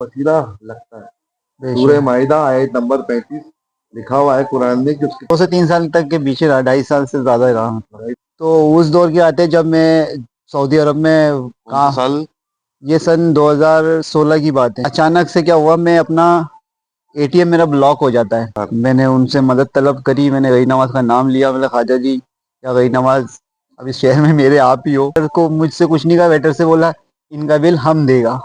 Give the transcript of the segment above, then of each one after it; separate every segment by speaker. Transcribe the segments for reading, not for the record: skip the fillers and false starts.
Speaker 1: वसीला लगता है। सूरह
Speaker 2: बेशक।
Speaker 1: माइदा आयत नंबर 35 लिखा हुआ है कुरान में कि उसके
Speaker 2: 2 से 3 साल तक के पीछे रहा, 2.5 साल से ज्यादा ही रहा मतलब।
Speaker 1: राइट।
Speaker 2: तो उस दौर की बात है जब मैं सऊदी अरब में
Speaker 1: कौन सा साल?
Speaker 2: ये सन 2016 की बात है। अचानक से क्या हुआ, मैं अपना एटीएम मेरा ब्लॉक हो जाता है। मैंने उनसे मदद तलब करी, मैंने गई नवाज का नाम लिया, मतलब ख्वाजा जी या गई नवाज, अब इस शहर में मेरे आप ही हो। वेटर को मुझसे कुछ नहीं कहा, वेटर से बोला इनका बिल हम देगा।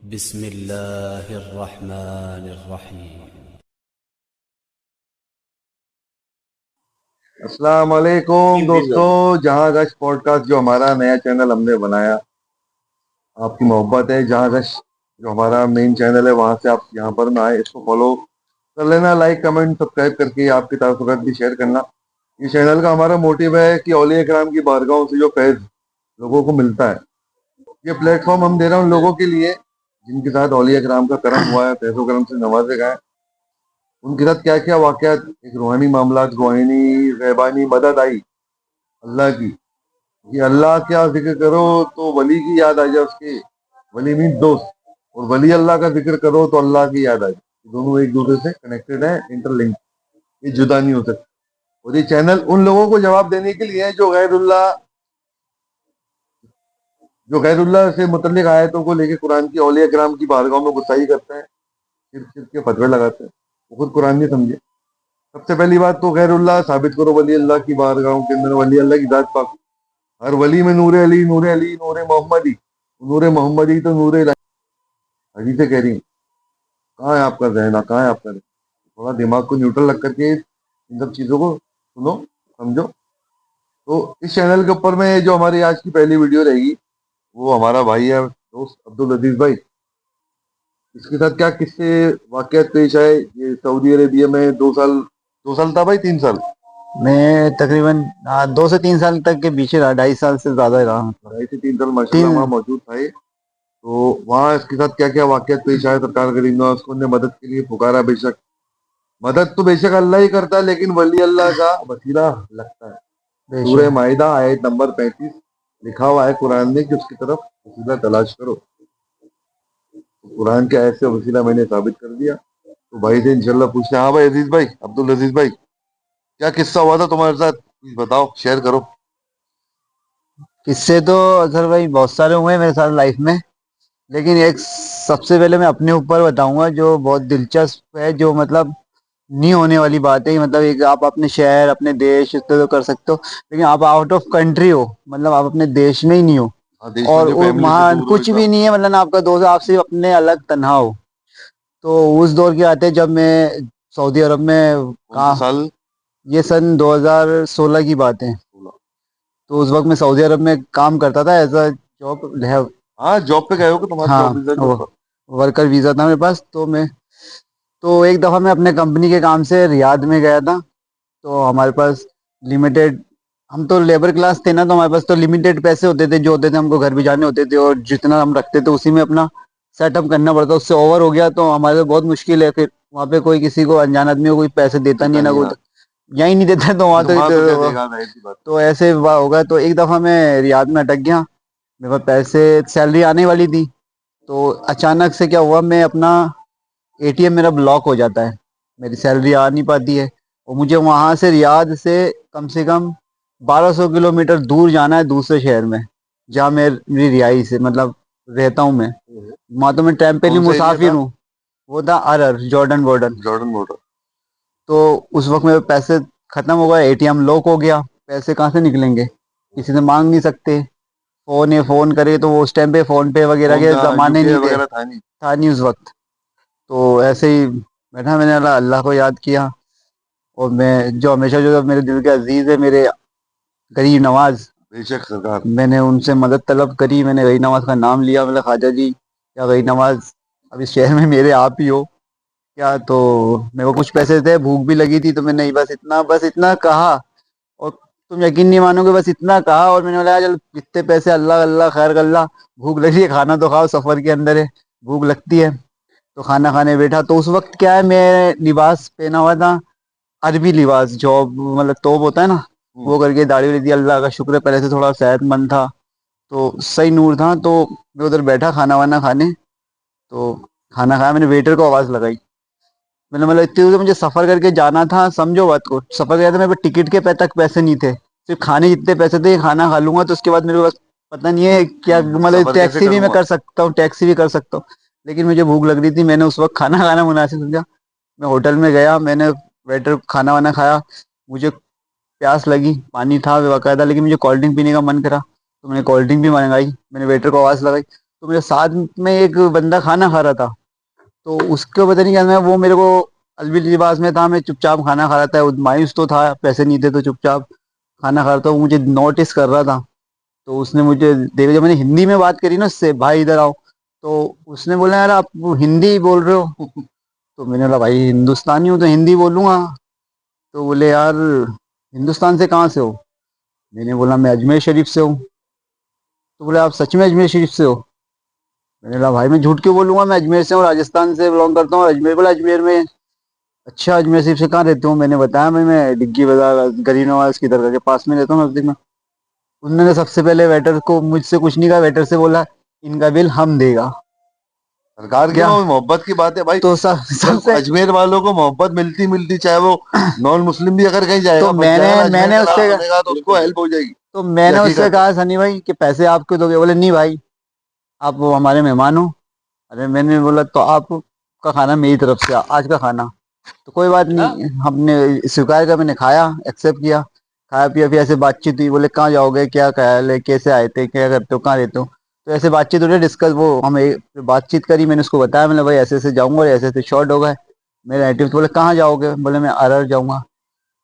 Speaker 3: बिस्मिल्लाहिर्रहमानिर्रहीम।
Speaker 1: अस्सलाम वालेकुम दोस्तों, जहां गश पॉडकास्ट जो हमारा नया चैनल हमने बनाया, आपकी मोहब्बत है। जहां गश जो हमारा मेन चैनल है, वहां से आप यहाँ पर ना आए, इसको फॉलो कर लेना, लाइक कमेंट सब्सक्राइब करके आपकी तासुरात भी शेयर करना। ये चैनल का हमारा मोटिव है कि औलिया कराम की बारगाहों से जो फैज़ लोगों को मिलता है, ये प्लेटफॉर्म हम दे रहे हैं उन लोगों के लिए जिनके साथ औलिया कराम का करम हुआ है, फैज़ो करम से नवाजे गए। उनके साथ क्या क्या वाकयात, एक रूहानी मामला, रूहानी रहबानी मदद आई अल्लाह की। ये अल्लाह क्या जिक्र करो तो वली की याद आ जाए उसके, वली मीन दोस्त, और वली अल्लाह का जिक्र करो तो अल्लाह की याद आ जाए। दोनों एक दूसरे से कनेक्टेड है, इंटरलिंक, ये जुदा नहीं हो सकते। और ये चैनल उन लोगों को जवाब देने के लिए है जो गैरुल्लाह से मुतल्लिक आयतों को लेकर कुरान की औलिया कराम की बारगाहों में गुस्ताई करते हैं, सिर्फ सिर्फ के फतवे लगाते हैं, वो खुद कुरान नहीं समझे। सबसे पहली बात तो गैरुल्लाह साबित करो वली अल्लाह की बारगाहों के अंदर, वली अल्लाह की जात पाक। हर वली में नूर अली, नूर अली, नूर मोहम्मदी, नूर मोहम्मदी तो नूर हदीसें कह रही हैं। कहाँ है आपका जहना, कहाँ है आपका? थोड़ा दिमाग को न्यूट्रल रख करके इन सब चीज़ों को सुनो, समझो। तो इस चैनल के ऊपर में जो हमारी आज की पहली वीडियो रहेगी, वो हमारा भाई है दोस्त अब्दुल अजीज भाई। इसके साथ क्या किससे वाकयात पेश आए, ये सऊदी अरेबिया में 2 साल, 2 साल था भाई, 3 साल,
Speaker 2: मैं तकरीबन 2 से 3 साल तक के पीछे रहा, 2.5 साल से ज्यादा ही रहा मतलब।
Speaker 1: 2.5 से 3 साल माशाल्लाह
Speaker 2: तीन
Speaker 1: वहाँ मौजूद था ये। तो वहाँ इसके साथ क्या क्या वाकयात पेश आए, सरकार गरीब नवाज को ने मदद के लिए पुकारा। बेशक मदद तो बेशक अल्लाह ही करता है, लेकिन वली अल्लाह का वसीला लगता है। सूरह
Speaker 2: बेशक।
Speaker 1: माइदा आयत नंबर 35 लिखा हुआ है कुरान में कि उसकी तरफ वसीला तलाश करो। तो कुरान के आयत से वसीला मैंने साबित कर दिया। तो भाई से इंशाल्लाह पूछते हैं। हाँ भाई अजीज भाई, अब्दुल अजीज भाई, क्या किस्सा हुआ था तुम्हारे साथ, प्लीज बताओ, शेयर करो।
Speaker 2: किस्से तो अगर भाई बहुत सारे हुए हैं मेरे साथ लाइफ में, लेकिन एक सबसे पहले मैं अपने ऊपर बताऊंगा जो बहुत दिलचस्प है, जो मतलब नहीं होने वाली बात है। मतलब एक आप अपने शहर अपने देश इससे तो कर सकते हो, लेकिन आप आउट ऑफ कंट्री हो, मतलब आप अपने देश में ही नहीं हो,
Speaker 1: हाँ, देश में
Speaker 2: और
Speaker 1: जो फैमिली से
Speaker 2: वहाँ
Speaker 1: दूर हो
Speaker 2: कुछ भी
Speaker 1: एकदम।
Speaker 2: नहीं है, मतलब ना आपका दोस्त, आप सिर्फ अपने अलग तन्हा हो। तो उस दौर की बात है जब मैं सऊदी अरब में
Speaker 1: कौन सा
Speaker 2: कहा,
Speaker 1: साल?
Speaker 2: ये सन 2016 की बात है।
Speaker 1: 16।
Speaker 2: तो उस वक्त मैं सऊदी अरब में काम करता था एज अ जॉब।
Speaker 1: हाँ, जॉब पे गए हो कि तुम्हारा
Speaker 2: हाँ,
Speaker 1: जॉब वीजा जो
Speaker 2: वो
Speaker 1: था?
Speaker 2: वर्कर वीज़ा था मेरे पास। तो एक दफ़ा मैं अपने कंपनी के काम से रियाद में गया था। तो हमारे पास लिमिटेड, हम तो लेबर क्लास थे ना, तो हमारे पास तो लिमिटेड पैसे होते थे जो होते थे, हमको घर भी जाने होते थे, और जितना हम रखते थे उसी में अपना सेटअप करना पड़ता। उससे ओवर हो गया तो हमारे लिए बहुत मुश्किल है। फिर वहाँ पे कोई किसी को, अनजान आदमी को कोई पैसे देता नहीं है
Speaker 1: देता
Speaker 2: ना
Speaker 1: नहीं,
Speaker 2: कोई,
Speaker 1: हाँ।
Speaker 2: यहीं नहीं देता है, तो वहाँ
Speaker 1: नहीं, वहां तो क्या
Speaker 2: तो
Speaker 1: देगा, जाहिर सी बात
Speaker 2: तो ऐसे होगा। तो एक दफ़ा मैं रियाद में अटक गया, मेरे पास पैसे, सैलरी आने वाली थी। तो अचानक से क्या हुआ, मैं अपना एटीएम मेरा ब्लॉक हो जाता है, मेरी सैलरी आ नहीं पाती है, और मुझे वहां से रियाद से कम 1200 किलोमीटर दूर जाना है दूसरे शहर में, जहाँ मेरी रिहाइश है, मतलब रहता हूँ मैं।
Speaker 1: है।
Speaker 2: वहाँ तो मैं टेम्पररी
Speaker 1: कौन सा एरिया
Speaker 2: मुसाफिर
Speaker 1: था?
Speaker 2: हूँ। वो था अरर, जॉर्डन बॉर्डर।
Speaker 1: Jordan border.
Speaker 2: तो उस वक्त मेरे पैसे खत्म हो गए, एटीएम लॉक हो गया, पैसे कहाँ से निकलेंगे, किसी से मांग नहीं सकते। फोन करे तो वो उस टाइम पे फोन पे वगैरह
Speaker 1: फोन
Speaker 2: के
Speaker 1: पे
Speaker 2: जमाने
Speaker 1: यूपीआई
Speaker 2: नहीं थे,
Speaker 1: वगैरह था नहीं।
Speaker 2: था नहीं उस वक्त। तो ऐसे ही बैठा, मैंने अल्लाह अल्लाह को याद किया, और मैं जो हमेशा, जो मेरे दिल के अजीज है, मेरे गरीब नवाज,
Speaker 1: बेशक सरकार।
Speaker 2: मैंने उनसे मदद तलब करी, मैंने गरीब नवाज का नाम लिया, मतलब ख्वाजा जी या गरीब नवाज, अब इस शहर में मेरे आप ही हो क्या। तो मेरे को कुछ पैसे थे, भूख भी लगी थी, तो मैंने बस इतना कहा, और तुम यकीन नहीं मानोगे, बस इतना कहा, और मैंने बोला चल जितने पैसे, अल्लाह अल्लाह खैर कर ला, भूख लगी है, खाना तो खाओ, सफर के अंदर है, भूख लगती है। तो खाना खाने बैठा, तो उस वक्त क्या है, मैं लिबास पहना हुआ था, अरबी लिबास, जॉब मतलब तोप होता है ना,
Speaker 1: हम्म।
Speaker 2: वो करके दाढ़ी वाड़ी दी, अल्लाह का शुक्र है पहले से थोड़ा सेहतमंद था, तो सही नूर था। तो मैं उधर बैठा खाना वाना खाने, तो खाना खाया, मैंने वेटर को आवाज लगाई। मैंने मतलब इतनी दूर से मुझे सफर करके जाना था, समझो बात को, सफर गया था, मेरे पास टिकट के तक पैसे नहीं थे, सिर्फ खाने जितने पैसे थे, खाना खा लूंगा तो उसके बाद मेरे पास पता नहीं है क्या, मतलब
Speaker 1: सफर कैसे
Speaker 2: टैक्सी भी मैं
Speaker 1: करूंगा।
Speaker 2: कर सकता हूँ, टैक्सी भी कर सकता हूँ, लेकिन मुझे भूख लग रही थी, मैंने उस वक्त खाना खाना मुनासिब समझा। मैं होटल में गया, मैंने वेटर खाना वाना खाया, मुझे प्यास लगी, पानी था बाकायदा, लेकिन मुझे कोल्ड ड्रिंक पीने का मन करा, तो मैंने कोल्ड ड्रिंक भी मंगाई, मैंने वेटर को आवाज लगाई, तो मेरे साथ में एक बंदा खाना खा रहा था, तो उसको पता नहीं क्या मैं, वो मेरे को अलविल लिबास में था, मैं चुपचाप खाना खा रहा था, मायूस तो था, पैसे नहीं थे तो चुपचाप खाना खा रहा था, वो मुझे नोटिस कर रहा था। तो उसने मुझे देखा, जब मैंने हिंदी में बात करी ना उससे, भाई इधर आओ, तो उसने बोला यार आप हिंदी बोल रहे हो। तो मैंने बोला भाई हिंदुस्तानी हूँ तो हिंदी बोलूंगा। तो बोले यार हिंदुस्तान से कहाँ से हो। मैंने बोला मैं अजमेर शरीफ से हूँ। तो बोले आप सच में अजमेर शरीफ से हो। मैंने बोला भाई मैं झूठ क्यों बोलूंगा, मैं अजमेर से हूँ, राजस्थान से बिलोंग करता हूँ, अजमेर, बोला अजमेर में। अच्छा अजमेर शरीफ से कहाँ रहते हो, मैंने बताया मैं डिग्गी बाजार गरीब नवाज की दरगाह के पास में रहता हूँ नजदीक में। उन्होंने सबसे पहले वेटर को, मुझसे कुछ नहीं कहा, वेटर से बोला इनका बिल हम देगा।
Speaker 1: सरकार की
Speaker 2: क्या,
Speaker 1: मोहब्बत की बात है भाई।
Speaker 2: तो
Speaker 1: जब
Speaker 2: सबसे,
Speaker 1: अजमेर वालों को मोहब्बत मिलती मिलती, चाहे वो नॉन मुस्लिम भी अगर कहीं
Speaker 2: तो
Speaker 1: जाएगा, फंस
Speaker 2: मैंने
Speaker 1: जाएगा ना, अजमेर
Speaker 2: मैंने
Speaker 1: का नाम
Speaker 2: उससे
Speaker 1: सुनेगा तो उसको हेल्प हो जाएगी।
Speaker 2: तो
Speaker 1: ये
Speaker 2: मैंने उससे
Speaker 1: हकीकत है।
Speaker 2: कहा सनी भाई कि पैसे आप क्यों दोगे, बोले नहीं भाई आप वो हमारे मेहमान हो। अरे मैंने बोला तो आपका खाना मेरी तरफ से आज का खाना, तो कोई बात नहीं, हमने स्वीकार किया, मैंने खाया, एक्सेप्ट किया, खाया पिया, फिर ऐसे बातचीत हुई, बोले कहाँ जाओगे, क्या ख्याल है, कैसे आए थे, क्या करते हो, कहाँ रहते हो। तो ऐसे बातचीत हो रही, डिस्कस, वो हमें बातचीत करी, मैंने उसको बताया, मैंने भाई ऐसे ऐसे जाऊंगा और ऐसे ऐसे शॉर्ट हो गए मेरे नेटिव। तो बोले कहाँ जाओगे, बोले मैं अरर जाऊंगा।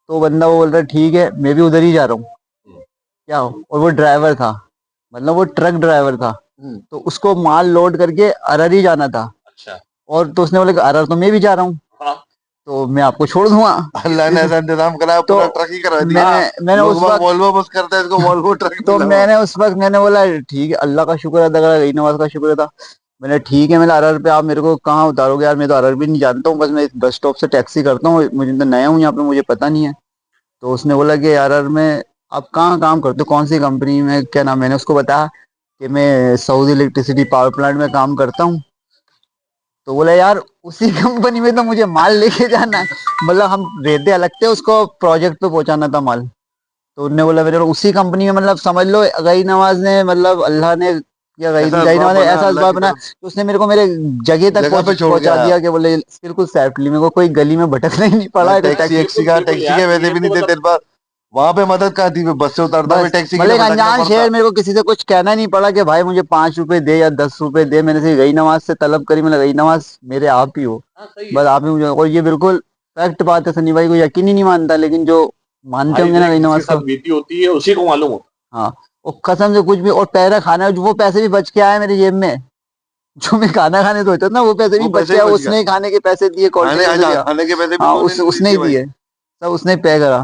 Speaker 2: तो बंदा वो बोल रहा है ठीक है मैं भी उधर ही जा रहा हूँ, क्या हो, और वो ड्राइवर था, मतलब वो ट्रक ड्राइवर था,
Speaker 1: हम्म।
Speaker 2: तो उसको माल लोड करके अरर ही जाना था।
Speaker 1: अच्छा।
Speaker 2: और तो उसने बोला कि अरर तो मैं भी जा रहा हूँ, तो मैं आपको छोड़ दूंगा।
Speaker 1: अल्लाह ने ऐसा इंतजाम कराया,
Speaker 2: तो
Speaker 1: पूरा ट्रक ही करा दिया।
Speaker 2: मैंने
Speaker 1: लोग
Speaker 2: उस
Speaker 1: बाग
Speaker 2: वक्त,
Speaker 1: वॉल्वो बस करते हैं, इसको वॉल्वो ट्रक
Speaker 2: तो
Speaker 1: मिला हुआ।
Speaker 2: मैंने उस वक्त मैंने बोला ठीक है, अल्लाह का शुक्र अदा करा, गई नवाज का शुक्र था। मैंने ठीक है, मैंने अरर पे आप मेरे को कहाँ उतारोगे यार, मैं तो अरर भी नहीं जानता हूँ, बस मैं इस बस स्टॉप से टैक्सी करता हूँ, मुझे तो नया हूँ यहाँ पे, मुझे पता नहीं है। तो उसने बोला कि अरर में आप कहाँ काम करते हो, कौन सी कंपनी में, क्या नाम, मैंने उसको बताया कि मैं सऊदी इलेक्ट्रिसिटी पावर प्लांट में काम करता हूँ। तो बोला यार उसी कंपनी में तो मुझे माल लेके जाना है, मतलब हम रहते अलग थे, उसको प्रोजेक्ट पे पहुंचाना था माल। तो उनने बोला मेरे को उसी कंपनी में, मतलब समझ लो गई नवाज ने, मतलब अल्लाह ने या
Speaker 1: ऐसा
Speaker 2: गई
Speaker 1: असबाब
Speaker 2: नवाज ने
Speaker 1: बना
Speaker 2: ऐसा
Speaker 1: अल्लाह
Speaker 2: असबाब
Speaker 1: की
Speaker 2: बना
Speaker 1: तरफ,
Speaker 2: कि उसने मेरे को मेरे जगह तक
Speaker 1: जगह पे छोड़ के
Speaker 2: पहुंचा
Speaker 1: आया।
Speaker 2: दिया, कि बोले बिल्कुल सेफ्टली, मेरे को कोई गली में भटकना ही नहीं
Speaker 1: मैं
Speaker 2: पड़ा है, कोई
Speaker 1: टैक्सी
Speaker 2: टैक्सी।
Speaker 1: एक्सी का, टैक्सी के वैसे भी नहीं थे तेरे पास, वहां पे मदद कहाँ थी, बस से उतरता फिर
Speaker 2: बस
Speaker 1: टैक्सी के
Speaker 2: मतलब
Speaker 1: लिए
Speaker 2: एक
Speaker 1: भटकना
Speaker 2: अनजान
Speaker 1: पड़ता।
Speaker 2: शहर, मेरे को किसी से कुछ कहना नहीं पड़ा कि भाई मुझे 5 रुपए दे या 10 रुपए दे, मैंने से गई नवाज से तलब करी, मैंने गई नवाज मेरे आप ही हो, बस आप ही मुझे, और ये बिल्कुल फैक्ट बात है सनी भाई, को यकीन ही नहीं मानता, लेकिन जो मानते होंगे ना गई नवाज को,
Speaker 3: बीती होती है उसी को मालूम होता
Speaker 2: हाँ, वो कसम से कुछ भी, और पहला खाना वो पैसे भी बच के आए मेरी जेब में, जो मैं खाना खाने सोचा था ना वो पैसे भी
Speaker 1: वो
Speaker 2: बच
Speaker 1: पैसे
Speaker 2: के
Speaker 1: ही
Speaker 2: आए,
Speaker 1: बच गया।
Speaker 2: उसने ही खाने के पैसे दिए, कोल्ड
Speaker 1: खाने,
Speaker 2: ड्रिंक पैसे
Speaker 1: अच्छा,
Speaker 2: दिया,
Speaker 1: खाने के पैसे भी
Speaker 2: हाँ
Speaker 1: तूने
Speaker 2: उस
Speaker 1: नहीं
Speaker 2: उसने ही
Speaker 1: दिए भाई।
Speaker 2: दिए, सब उसने पे करा।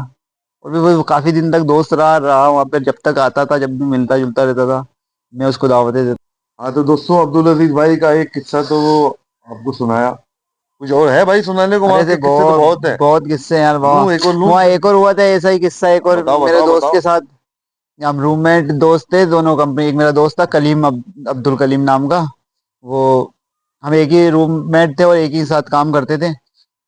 Speaker 2: और भी वो काफी दिन तक दोस्त रहा वहां पे, जब तक आता था, जब भी मिलता जुलता रहता था, मैं उसको दावतें देता।
Speaker 1: हाँ तो दोस्तों, अब्दुल अजीज भाई का एक किस्सा तो वो आपको सुनाया, कुछ और है भाई सुनाने को,
Speaker 2: अरे
Speaker 1: वहाँ
Speaker 2: से
Speaker 1: के किस्से तो
Speaker 2: बहुत
Speaker 1: बहुत है।
Speaker 2: बहुत किस्से हैं यार, वहाँ
Speaker 1: लूं एक और लूं।
Speaker 2: वहाँ एक और हुआ था ऐसा ही किस्सा, एक और
Speaker 1: बताओ
Speaker 2: मेरे
Speaker 1: बताओ
Speaker 2: दोस्त
Speaker 1: बताओ।
Speaker 2: के साथ। हम रूममेट दोस्त थे दोनों, कंपनी, एक मेरा दोस्त था कलीम, अब्दुल कलीम नाम का, वो हम एक ही रूममेट थे और एक ही साथ काम करते थे।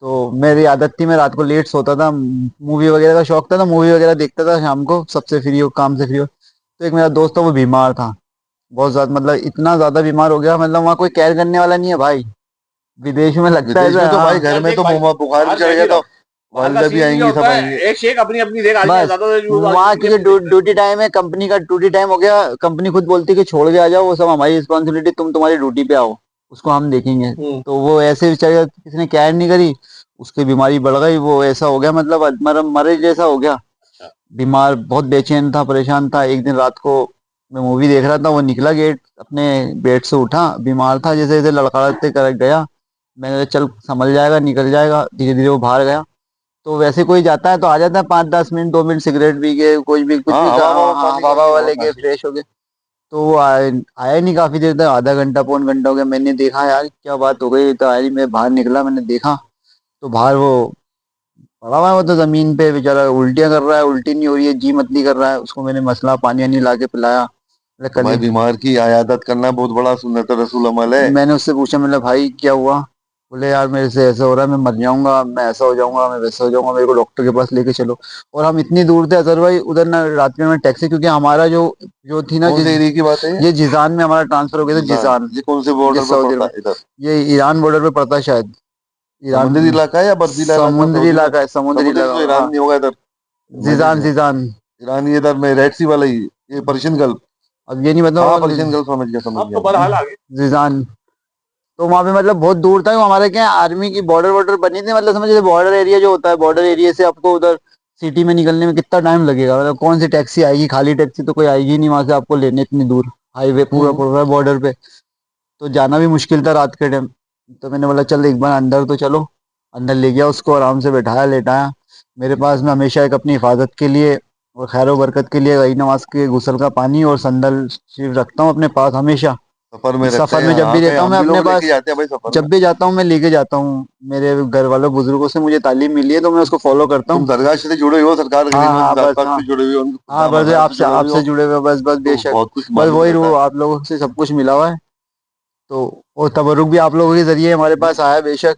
Speaker 2: तो मेरी आदत थी, मैं रात को लेट सोता था, मूवी वगैरह का शौक था, तो मूवी वगैरह देखता था शाम को, सबसे फ्री हो, काम से फ्री हो। तो एक मेरा दोस्त था, वो बीमार था बहुत ज्यादा, मतलब इतना ज्यादा बीमार हो गया, मतलब वहाँ कोई केयर करने वाला नहीं है भाई, विदेश में लगता है
Speaker 1: विदेश में
Speaker 2: ऐसा,
Speaker 1: तो भाई,
Speaker 2: हाँ।
Speaker 1: घर
Speaker 3: है।
Speaker 1: में
Speaker 3: देख
Speaker 1: तो
Speaker 3: भाई,
Speaker 1: बुखार भी
Speaker 3: बाहर
Speaker 1: चढ़
Speaker 3: मैं
Speaker 1: गया
Speaker 3: नहीं रहा
Speaker 1: तो
Speaker 3: हूँ। वहां का
Speaker 1: वालदा भी
Speaker 3: सीन क्या
Speaker 1: आएंगी, सब
Speaker 3: होता है,
Speaker 1: आएंगे।
Speaker 3: एक शेख अपनी अपनी देख आदमी
Speaker 2: बस
Speaker 3: ज्यादा
Speaker 2: वहाँ की ड्यूटी टाइम है, कंपनी का ड्यूटी टाइम हो गया, कंपनी खुद बोलती है कि छोड़ के आ जाओ, वो सब हमारी रिस्पॉन्सिबिलिटी, तुम तुम्हारी ड्यूटी पे आओ, उसको हम देखेंगे। तो वो ऐसे बेचारे, किसी ने केयर नहीं करी, उसकी बीमारी बढ़ गई, वो ऐसा हो गया, मतलब मरे जैसा हो गया, बीमार, बहुत बेचैन था, परेशान था। एक दिन रात को मैं मूवी देख रहा था, वो निकला गेट, अपने बेड से उठा, बीमार था, जैसे जैसे लड़खड़ाते कर गया, मैंने कहा, चल संभल जाएगा, निकल जाएगा, धीरे धीरे वो बाहर गया। तो वैसे कोई जाता है तो आ जाता है 5-10 मिनट, 2 मिनट सिगरेट पी के, कोई भी कुछ
Speaker 1: हाँ,
Speaker 2: भी
Speaker 1: हवा हवा
Speaker 2: हाँ,
Speaker 1: पानी
Speaker 2: हवा
Speaker 1: करनी
Speaker 2: हवा
Speaker 1: बहुत
Speaker 2: लेके
Speaker 1: नासिक।
Speaker 2: फ्रेश हो गए। तो वो आया ही नहीं काफी देर तक, आधा घंटा पौन घंटा हो गया, मैंने देखा यार क्या बात हो गई, तो आया नहीं, मैं बाहर निकला, मैंने देखा तो बाहर वो पड़ा हुआ है, वो तो जमीन पे बेचारा उल्टियां कर रहा है, उल्टी नहीं हो रही है, जी मतली कर रहा है, उसको मैंने मसला पानी वानी ला के पिलाया, बोले
Speaker 1: तो
Speaker 2: कल
Speaker 1: भाई
Speaker 2: ही।
Speaker 1: बीमार की आयादत करना बहुत बड़ा सुन्नत रसूल अमल है।
Speaker 2: मैंने उससे पूछा, मतलब भाई क्या हुआ? बोले यार मेरे से ऐसा हो रहा है, मैं मर जाऊंगा, मैं ऐसा हो जाऊंगा, मैं वैसा हो जाऊंगा, मेरे को डॉक्टर के पास लेके चलो। और हम इतनी दूर थे अजहर भाई, उधर ना रात में मैं टैक्सी, क्योंकि हमारा जो जो थी ना
Speaker 1: कौन से एरिया की बात है ये?
Speaker 2: ये जिजान में हमारा ट्रांसफर हो गया था,
Speaker 1: जिसान,
Speaker 2: जिजान।
Speaker 1: ये कौन से
Speaker 2: ये
Speaker 1: बॉर्डर पर
Speaker 2: सऊदी
Speaker 1: पड़ता
Speaker 2: अरब,
Speaker 1: है इधर?
Speaker 2: ये ईरान बॉर्डर पे पड़ता है शायद। ईरान,
Speaker 1: समुद्री इलाका है या बर्फीला इलाका
Speaker 2: समुद्री
Speaker 1: सऊदी में?
Speaker 2: इलाका है, समुद्री
Speaker 1: समुद्री तो
Speaker 2: इलाका,
Speaker 1: ईरान
Speaker 2: हाँ।
Speaker 1: नहीं होगा इधर। मैंने
Speaker 2: जिजान, जिजान।
Speaker 1: ईरान ये इधर में रेड सी वाला ही, ये पर्शियन गल्फ।
Speaker 2: अब ये नहीं
Speaker 1: हाँ
Speaker 2: बताओ।
Speaker 1: पर्शियन गल्फ, समझ गया समझ
Speaker 3: अब
Speaker 1: गया
Speaker 3: तो
Speaker 1: मैं।
Speaker 3: बहरहाल आगे।
Speaker 2: जिजान। तो वहां पे मतलब बहुत दूर था, वो हमारे क्या आर्मी की बॉर्डर वॉर्डर बनी थी, मतलब समझ बॉर्डर एरिया जो होता है, बॉर्डर एरिया से आपको उधर सिटी में निकलने में कितना टाइम लगेगा? मतलब कौन सी टैक्सी आएगी? खाली टैक्सी तो कोई आएगी नहीं वहां से आपको लेने इतनी दूर। हाईवे पूरा
Speaker 1: हम्म।
Speaker 2: पड़ रहा है बॉर्डर पे। तो जाना भी मुश्किल था रात के टाइम। तो मैंने बोला चल एक बार अंदर तो चलो। अंदर ले गया उसको, आराम से बैठाया, लेटाया। मेरे पास में हमेशा एक अपनी हिफाजत के लिए और खैर बरकत के लिए वही नमाज के गुसल का पानी और संदल शरीफ रखता हूँ अपने पास हमेशा।
Speaker 1: सफर में रखते
Speaker 2: सफर
Speaker 1: हैं,
Speaker 2: में जब भी
Speaker 1: हाँ कहीं
Speaker 2: रहता हूँ
Speaker 1: हम
Speaker 2: मैं
Speaker 1: भी
Speaker 2: अपने
Speaker 1: लोग लेके
Speaker 2: पास,
Speaker 1: जाते हैं भाई सफर में।
Speaker 2: जब भी जाता हूँ मैं लेके जाता हूँ। मेरे घर वालों बुजुर्गों से मुझे तालीम मिली है, तो मैं उसको फॉलो करता
Speaker 1: तुम
Speaker 2: हूँ।
Speaker 1: दरगाह से जुड़े हुए हो, सरकार
Speaker 2: हाँ
Speaker 1: गरीब
Speaker 2: हाँ
Speaker 1: नवाज
Speaker 2: बस,
Speaker 1: पाक
Speaker 2: हाँ।
Speaker 1: से जुड़े हुए हो, उनके
Speaker 2: हाँ
Speaker 1: खुदा
Speaker 2: बस
Speaker 1: मजार से
Speaker 2: आपसे
Speaker 1: जुड़े हुए
Speaker 2: आपसे
Speaker 1: हो,
Speaker 2: जुड़े हुए, बस बस
Speaker 1: तो
Speaker 2: बेशक।
Speaker 1: बहुत कुछ
Speaker 2: बस
Speaker 1: मालूम
Speaker 2: वही
Speaker 1: रहता
Speaker 2: रू
Speaker 1: है।
Speaker 2: आप लोगों से सब कुछ मिला हुआ है। तो और तबरुक भी आप लोगों के जरिए हमारे पास आया बेशक।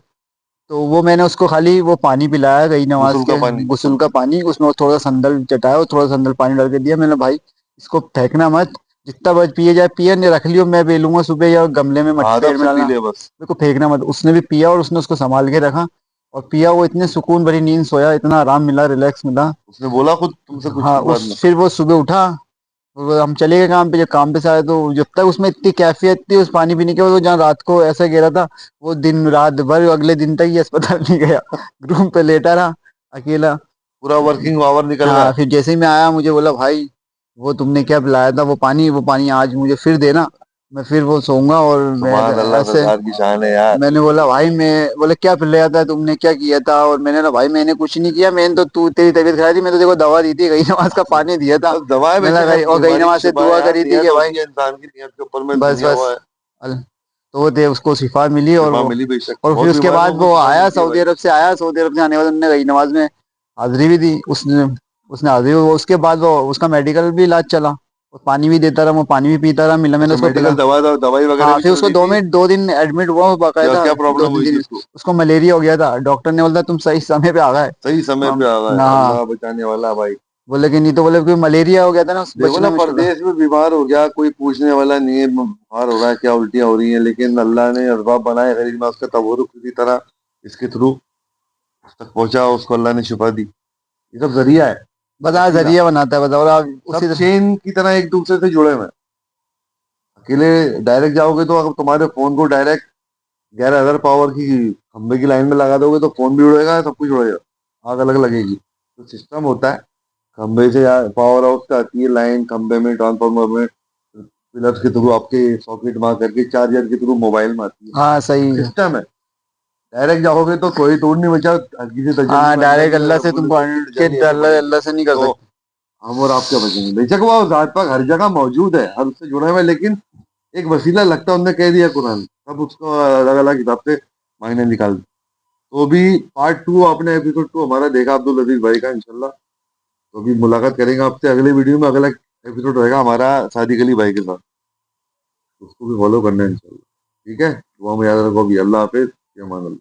Speaker 2: तो वो मैंने उसको खाली वो पानी पिलाया गई नमाज
Speaker 1: गुसल का
Speaker 2: के,
Speaker 1: पानी।
Speaker 2: गुस्ल का पानी, उसमें थोड़ा संदल चटाया और थोड़ा संदल पानी डाल के दिया। मैंने भाई इसको फेंकना मत, जितना बच पिए जाए पिए, नहीं रख लियो, मैं पेलूंगा सुबह, या गमले में मट
Speaker 1: आदब
Speaker 2: पेड़ में
Speaker 1: से पी
Speaker 2: डालना,
Speaker 1: ले बस।
Speaker 2: मेरे को फेंकना मत। उसने भी पिया और उसने उसको संभाल के रखा और पिया। वो इतने सुकून भरी नींद सोया, इतना आराम मिला, रिलैक्स मिला।
Speaker 1: उसने बोला कुछ तुमसे कुछ
Speaker 2: हाँ
Speaker 1: फिर बाद में?
Speaker 2: उस फिर वो सुबह उठा। वो हम चले गए काम पे, जब काम पे से आए तो जब तक उसमें इतनी कैफियत थी उस पानी पीने के बाद, वो जहाँ रात को ऐसा गिरा था, वो दिन रात भर अगले दिन तक ही अस्पताल नहीं गया। रूम पे लेटा रहा अकेला।
Speaker 1: पूरा वर्किंग आवर निकल
Speaker 2: हाँ
Speaker 1: गया।
Speaker 2: फिर जैसे ही मैं आया, मुझे बोला भाई वो तुमने क्या पिलाया था, वो पानी आज मुझे फिर देना, मैं फिर वो सोऊंगा। और मैं
Speaker 1: सुभान अल्लाह,
Speaker 2: ऐसे,
Speaker 1: सरकार की शान है यार।
Speaker 2: मैंने बोला भाई, मैं बोले क्या पिलाया था तुमने, क्या किया था? और मैंने बोला भाई मैंने कुछ नहीं किया, मैंने तो तू तेरी तबीयत खराब थी, मैं तो देखो दवा दी थी, गई नमाज का पानी दिया था।
Speaker 1: बस दवा है
Speaker 2: मैंने
Speaker 1: बेशक,
Speaker 2: गई
Speaker 1: अब
Speaker 2: और गई
Speaker 1: बीमारी की
Speaker 2: नमाज से
Speaker 1: शिफा है
Speaker 2: दुआ
Speaker 1: यार,
Speaker 2: करी थी
Speaker 1: नियत
Speaker 2: कि भाई
Speaker 1: होती है इंसान की, नियत के ऊपर में
Speaker 2: बस
Speaker 1: दुनिया
Speaker 2: बस।
Speaker 1: हुआ है।
Speaker 2: अल- तो वो दे उसको शिफा मिली।
Speaker 1: शिफा मिली बेशक,
Speaker 2: और फिर
Speaker 1: बहुत
Speaker 2: उसके
Speaker 1: बीमारियों
Speaker 2: बाद
Speaker 1: को
Speaker 2: वो
Speaker 1: शिफा
Speaker 2: आया
Speaker 1: मिलती है
Speaker 2: सऊदी
Speaker 1: भाई।
Speaker 2: अरब से, आया सऊदी अरब से आने के बाद उन्होंने गई नमाज में हाजिरी भी दी उसने। उसने हाजिरी, वो उसके बाद वो उसका मेडिकल भी इलाज चला। और पानी भी देता रहा, वो पानी भी पीता रहा, मिला मैंने
Speaker 1: अच्छा
Speaker 2: उसको पिला।
Speaker 1: मेडिकल दवाई वगैरह
Speaker 2: हाँ
Speaker 1: भी
Speaker 2: फिर
Speaker 1: चल
Speaker 2: उसको
Speaker 1: रही थी?
Speaker 2: 2 दिन एडमिट हुआ वो
Speaker 1: क्या
Speaker 2: बाकायदा।
Speaker 1: क्या
Speaker 2: दो
Speaker 1: प्रॉब्लम
Speaker 2: तीन
Speaker 1: हुई थी
Speaker 2: दिन
Speaker 1: उसको?
Speaker 2: उसको मलेरिया हो गया था, डॉक्टर ने बोला तुम सही समय पे आ गए।
Speaker 1: सही समय पे आ गए,
Speaker 2: हाँ
Speaker 1: अल्लाह बचाने वाला भाई।
Speaker 2: बोले कि नहीं तो बोले कि मलेरिया हो गया था ना,
Speaker 1: देखो
Speaker 2: बचना
Speaker 1: ना,
Speaker 2: मुश्किल था।
Speaker 1: परदेश में बीमार हो गया कोई पूछने वाला नहीं है, बुखार हो रहा है क्या, उल्टियां हो रही हैं, लेकिन अल्लाह ने असबाब बनाए गरीब नवाज का तबरुक किसी तरह इसके थ्रू उस तक पहुंचा, उसको अल्लाह ने शिफा दी। ये सब जरिया है,
Speaker 2: बता
Speaker 1: वसीला।
Speaker 2: जरिया बनाता है, बताओ। और आप उसी
Speaker 1: सब
Speaker 2: तरह।
Speaker 1: चेन की तरह एक दूसरे से जुड़े हुए हैं। अकेले डायरेक्ट जाओगे तो अगर तुम्हारे फोन को डायरेक्ट 11,000 पावर की खंबे की लाइन में लगा दोगे तो फोन भी उड़ेगा, सब कुछ उड़ेगा, आग अलग लगेगी। तो सिस्टम होता है, खंबे से पावर हाउस से आती है लाइन, खंबे में ट्रांसफार्मर में, पिलर्स के थ्रू आपके सॉकेट मार करके चार्जर के थ्रू मोबाइल में आती है।
Speaker 2: हाँ सही है।
Speaker 1: सिस्टम है। डायरेक्ट जाओगे तो कोई तोड़ नहीं बचा, हल्की सी तजल्ली
Speaker 2: हाँ
Speaker 1: में अल्लाह
Speaker 2: डायरेक्ट
Speaker 1: की
Speaker 2: अल्लाह से
Speaker 1: रब्बुल
Speaker 2: तुम
Speaker 1: इज्जत की
Speaker 2: के
Speaker 1: तजल्ली ऐसे
Speaker 2: अल्लाह
Speaker 1: पड़ेगी।
Speaker 2: अल्लाह से नहीं कर
Speaker 1: तो
Speaker 2: सकते।
Speaker 1: हम और आप क्या बचेंगे? बेशक वो जात पाक हर जगह मौजूद है, हर उससे जुड़े हुए हैं, लेकिन एक वसीला लगता है, उनने कह दिया कुरान, सब उसको अलग अलग हिसाब से मायने निकाल। तो भी पार्ट 2, आपने एपिसोड 2 हमारा देखा अब्दुल अजीज भाई का, इंशाल्लाह तो अभी मुलाकात करेंगे आपसे अगले वीडियो में। अगला एपिसोड रहेगा हमारा सादिक अली भाई के साथ, उसको भी फॉलो करना है इंशाल्लाह। ठीक है, दुआ में याद रखो, अभी अल्लाह हाफिज, या मान अल्लाह।